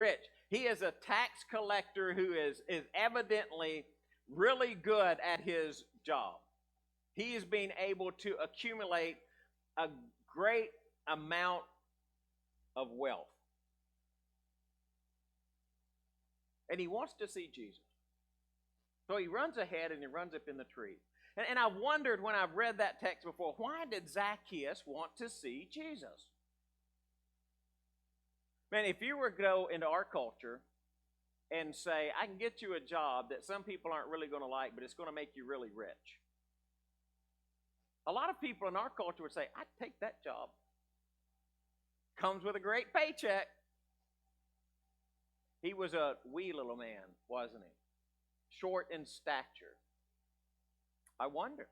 Rich. He is a tax collector who is evidently really good at his job. He is being able to accumulate a great amount of wealth. And he wants to see Jesus. So he runs ahead and he runs up in the tree. And I wondered when I've read that text before, why did Zacchaeus want to see Jesus? Man, if you were to go into our culture and say, I can get you a job that some people aren't really going to like, but it's going to make you really rich. A lot of people in our culture would say, I'd take that job. Comes with a great paycheck. He was a wee little man, wasn't he? Short in stature. I wonder,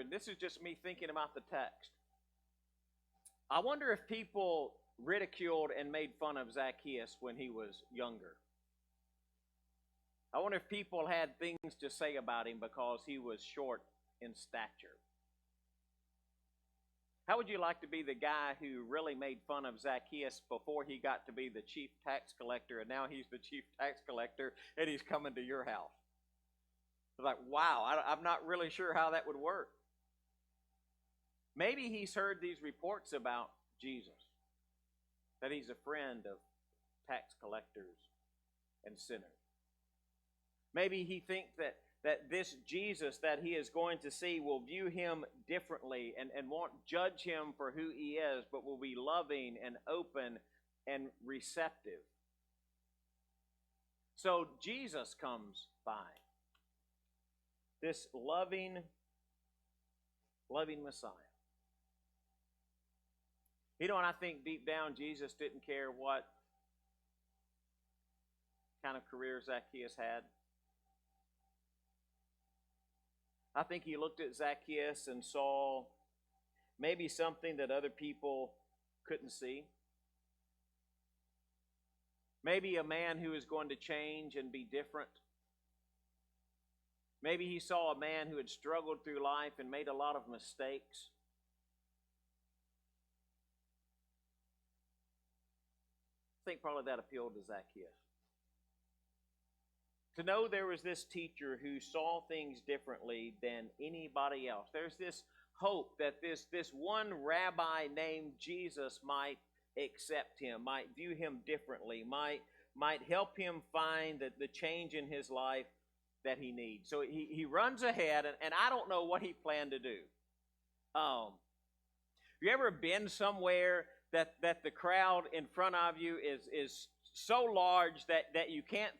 this is just me thinking about the text. I wonder if people ridiculed and made fun of Zacchaeus when he was younger. I wonder if people had things to say about him because he was short in stature. How would you like to be the guy who really made fun of Zacchaeus before he got to be the chief tax collector, and now he's the chief tax collector and he's coming to your house? It's like, wow, I'm not really sure how that would work. Maybe he's heard these reports about Jesus, that he's a friend of tax collectors and sinners. Maybe he thinks that this Jesus that he is going to see will view him differently and won't judge him for who he is, but will be loving and open and receptive. So Jesus comes by. This loving Messiah. You know, and I think deep down Jesus didn't care what kind of career Zacchaeus had. I think he looked at Zacchaeus and saw maybe something that other people couldn't see. Maybe a man who is going to change and be different. Maybe he saw a man who had struggled through life and made a lot of mistakes. I think probably that appealed to Zacchaeus. To know there was this teacher who saw things differently than anybody else. There's this hope that this one rabbi named Jesus might accept him, might view him differently, might help him find the change in his life that he needs. So he runs ahead, and I don't know what he planned to do. You ever been somewhere that the crowd in front of you is so large that you can't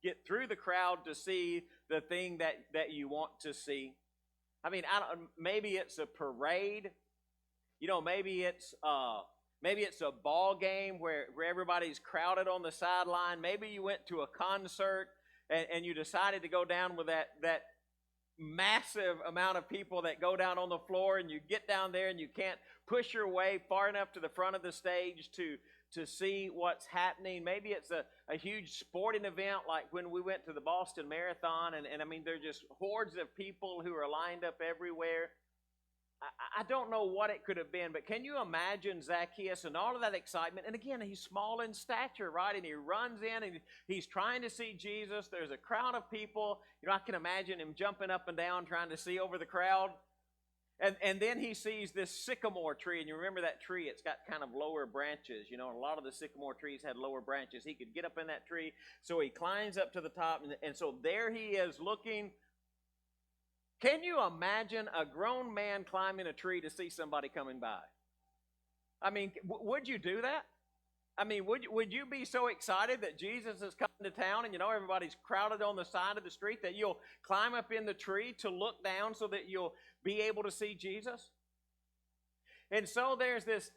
get through the crowd to see the thing that you want to see? I mean, maybe it's a parade. You know, maybe it's a ball game where everybody's crowded on the sideline. Maybe you went to a concert and you decided to go down with that massive amount of people that go down on the floor, and you get down there and you can't push your way far enough to the front of the stage to see what's happening. Maybe it's a huge sporting event like when we went to the Boston Marathon, and I mean, there are just hordes of people who are lined up everywhere. I don't know what it could have been, but can you imagine Zacchaeus and all of that excitement? And again, he's small in stature, right? And he runs in and he's trying to see Jesus. There's a crowd of people. You know, I can imagine him jumping up and down trying to see over the crowd. And then he sees this sycamore tree, and you remember that tree, it's got kind of lower branches, you know, and a lot of the sycamore trees had lower branches. He could get up in that tree, so he climbs up to the top, and so there he is looking. Can you imagine a grown man climbing a tree to see somebody coming by? I mean, would you do that? I mean, would you be so excited that Jesus is coming to town and you know everybody's crowded on the side of the street that you'll climb up in the tree to look down so that you'll be able to see Jesus? And so there's this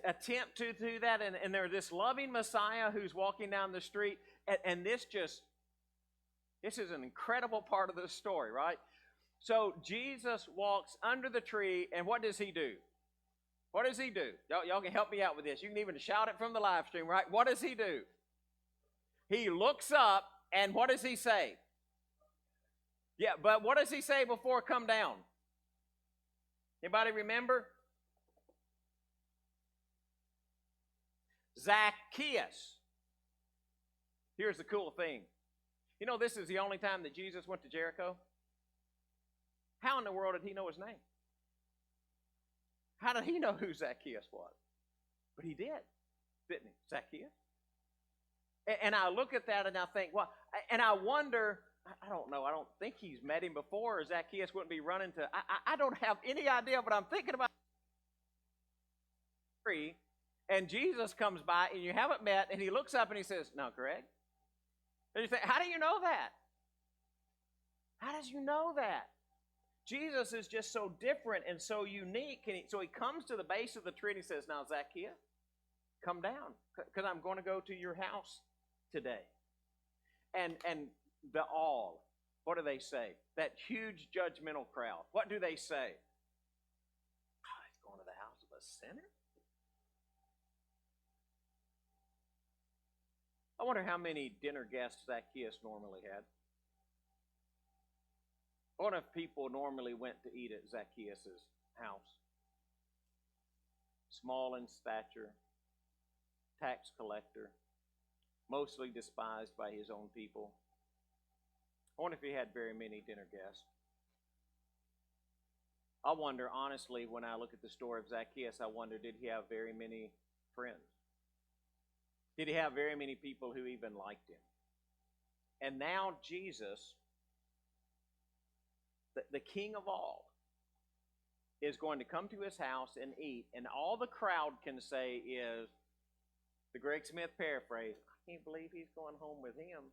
attempt to do that, and there's this loving Messiah who's walking down the street, and this is an incredible part of the story, right? So Jesus walks under the tree, and what does he do? What does he do? Y'all can help me out with this. You can even shout it from the live stream, right? What does he do? He looks up, and what does he say? Yeah, but what does he say before come down? Anybody remember? Zacchaeus. Here's the cool thing. You know, this is the only time that Jesus went to Jericho. How in the world did he know his name? How did he know who Zacchaeus was? But he did, didn't he? Zacchaeus. And I look at that and I think, well, and I wonder, I don't know, I don't think he's met him before, or Zacchaeus wouldn't be running to, I don't have any idea, but I'm thinking about tree, and Jesus comes by and you haven't met, and he looks up and he says, "No, Greg." And you think, how do you know that? How does you know that? Jesus is just so different and so unique. And so he comes to the base of the tree and he says, "Now, Zacchaeus, come down, because I'm going to go to your house today." And the all, what do they say? That huge judgmental crowd. What do they say? "Oh, he's going to the house of a sinner?" I wonder how many dinner guests Zacchaeus normally had. I wonder if people normally went to eat at Zacchaeus' house. Small in stature, tax collector, mostly despised by his own people. I wonder if he had very many dinner guests. I wonder, honestly, when I look at the story of Zacchaeus, I wonder, did he have very many friends? Did he have very many people who even liked him? And now Jesus, the King of all, is going to come to his house and eat, and all the crowd can say is, the Greg Smith paraphrase, "I can't believe he's going home with him."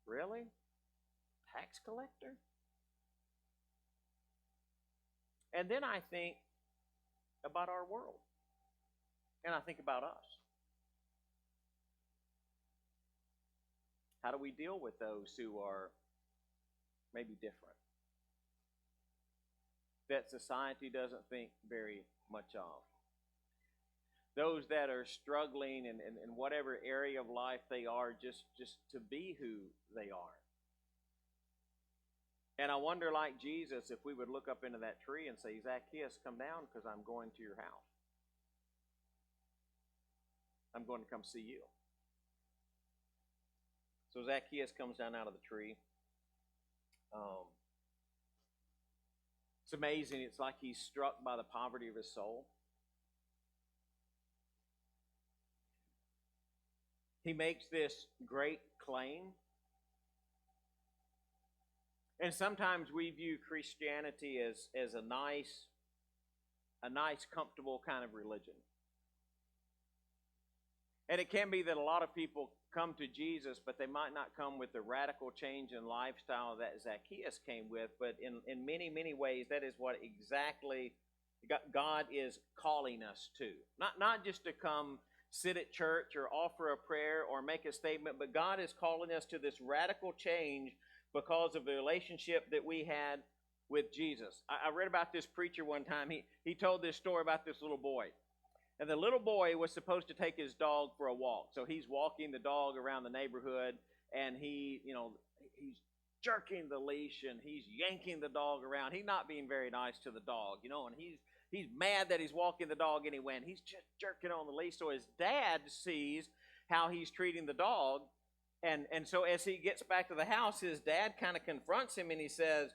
Really? Tax collector? And then I think about our world. And I think about us. How do we deal with those who are maybe different, that society doesn't think very much of? Those that are struggling in whatever area of life they are, just to be who they are. And I wonder, like Jesus, if we would look up into that tree and say, "Zacchaeus, come down, because I'm going to your house. I'm going to come see you." So Zacchaeus comes down out of the tree. It's amazing. It's like he's struck by the poverty of his soul. He makes this great claim. And sometimes we view Christianity as a nice, comfortable kind of religion. And it can be that a lot of people come to Jesus, but they might not come with the radical change in lifestyle that Zacchaeus came with. But in many, many ways, that is what exactly God is calling us to. Not just to come sit at church or offer a prayer or make a statement, but God is calling us to this radical change because of the relationship that we had with Jesus. I read about this preacher one time. He told this story about this little boy. And the little boy was supposed to take his dog for a walk. So he's walking the dog around the neighborhood, and he's jerking the leash, and he's yanking the dog around. He's not being very nice to the dog, and he's mad that he's walking the dog anyway, and he's just jerking on the leash. So his dad sees how he's treating the dog, and so as he gets back to the house, his dad kind of confronts him, and he says,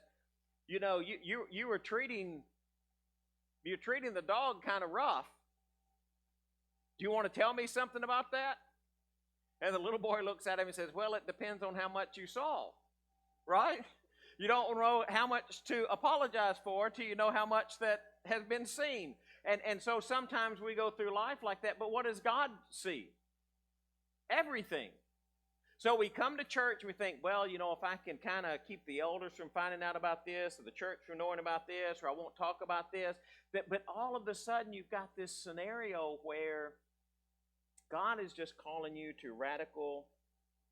you're treating the dog kind of rough. Do you want to tell me something about that? And the little boy looks at him and says, "Well, it depends on how much you saw," right? You don't know how much to apologize for till you know how much that has been seen. And so sometimes we go through life like that, but what does God see? Everything. So we come to church and we think, well, if I can kind of keep the elders from finding out about this, or the church from knowing about this, or I won't talk about this. But all of a sudden you've got this scenario where God is just calling you to radical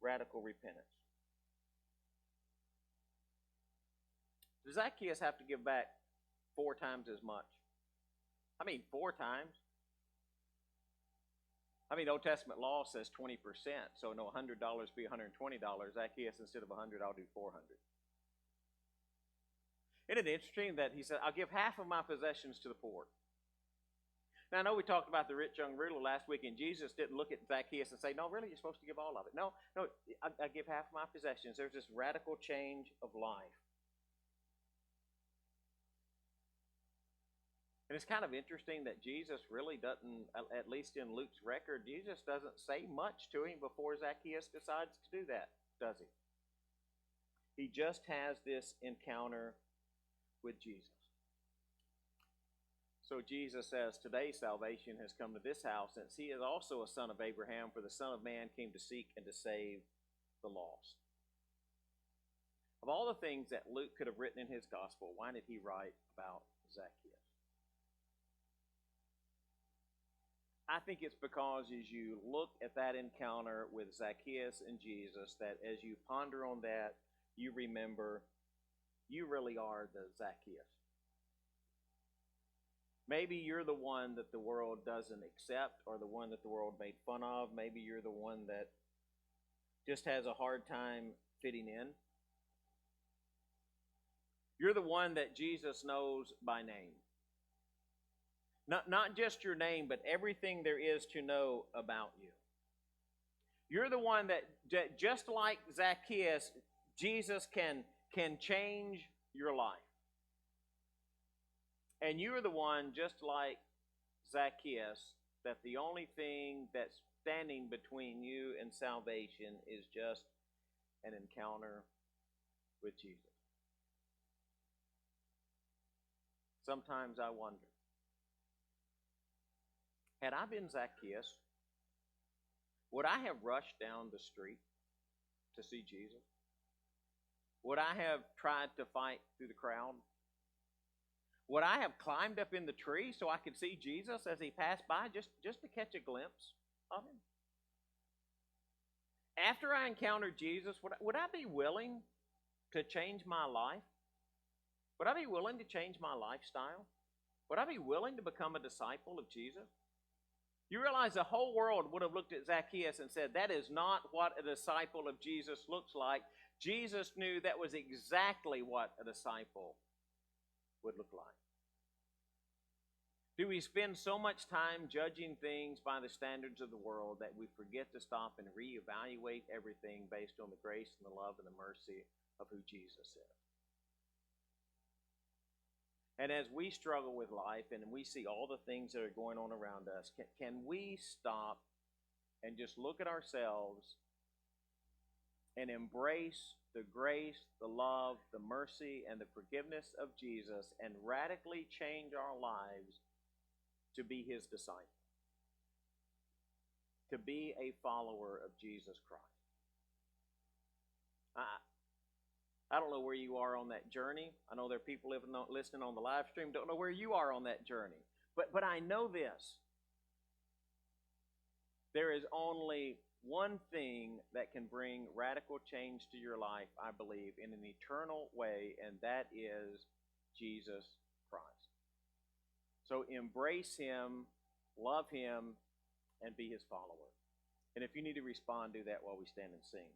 repentance. Does Zacchaeus have to give back 4 times as much? 4 times. Old Testament law says 20%. So no, $100 be $120. Zacchaeus, instead of 100, I'll do 400. Isn't it interesting that he said, "I'll give half of my possessions to the poor"? Now, I know we talked about the rich young ruler last week, and Jesus didn't look at Zacchaeus and say, no, really, you're supposed to give all of it. No, I give half of my possessions. There's this radical change of life. And it's kind of interesting that Jesus really doesn't, at least in Luke's record, Jesus doesn't say much to him before Zacchaeus decides to do that, does he? He just has this encounter with Jesus. So Jesus says, today salvation has come to this house, since he is also a son of Abraham, for the Son of Man came to seek and to save the lost. Of all the things that Luke could have written in his gospel, why did he write about Zacchaeus? I think it's because as you look at that encounter with Zacchaeus and Jesus, that as you ponder on that, you remember you really are the Zacchaeus. Maybe you're the one that the world doesn't accept, or the one that the world made fun of. Maybe you're the one that just has a hard time fitting in. You're the one that Jesus knows by name. Not just your name, but everything there is to know about you. You're the one that just like Zacchaeus, Jesus can change your life. And you're the one, just like Zacchaeus, that the only thing that's standing between you and salvation is just an encounter with Jesus. Sometimes I wonder, had I been Zacchaeus, would I have rushed down the street to see Jesus? Would I have tried to fight through the crowd? Would I have climbed up in the tree so I could see Jesus as he passed by, just to catch a glimpse of him? After I encountered Jesus, would I be willing to change my life? Would I be willing to change my lifestyle? Would I be willing to become a disciple of Jesus? You realize the whole world would have looked at Zacchaeus and said, that is not what a disciple of Jesus looks like. Jesus knew that was exactly what a disciple would look like. Do we spend so much time judging things by the standards of the world that we forget to stop and reevaluate everything based on the grace and the love and the mercy of who Jesus is? And as we struggle with life and we see all the things that are going on around us, can we stop and just look at ourselves and embrace the grace, the love, the mercy, and the forgiveness of Jesus and radically change our lives to be his disciple, to be a follower of Jesus Christ? I don't know where you are on that journey. I know there are people listening on the live stream don't know where you are on that journey. But I know this. There is only one thing that can bring radical change to your life, I believe, in an eternal way, and that is Jesus Christ. So embrace him, love him, and be his follower. And if you need to respond, do that while we stand and sing.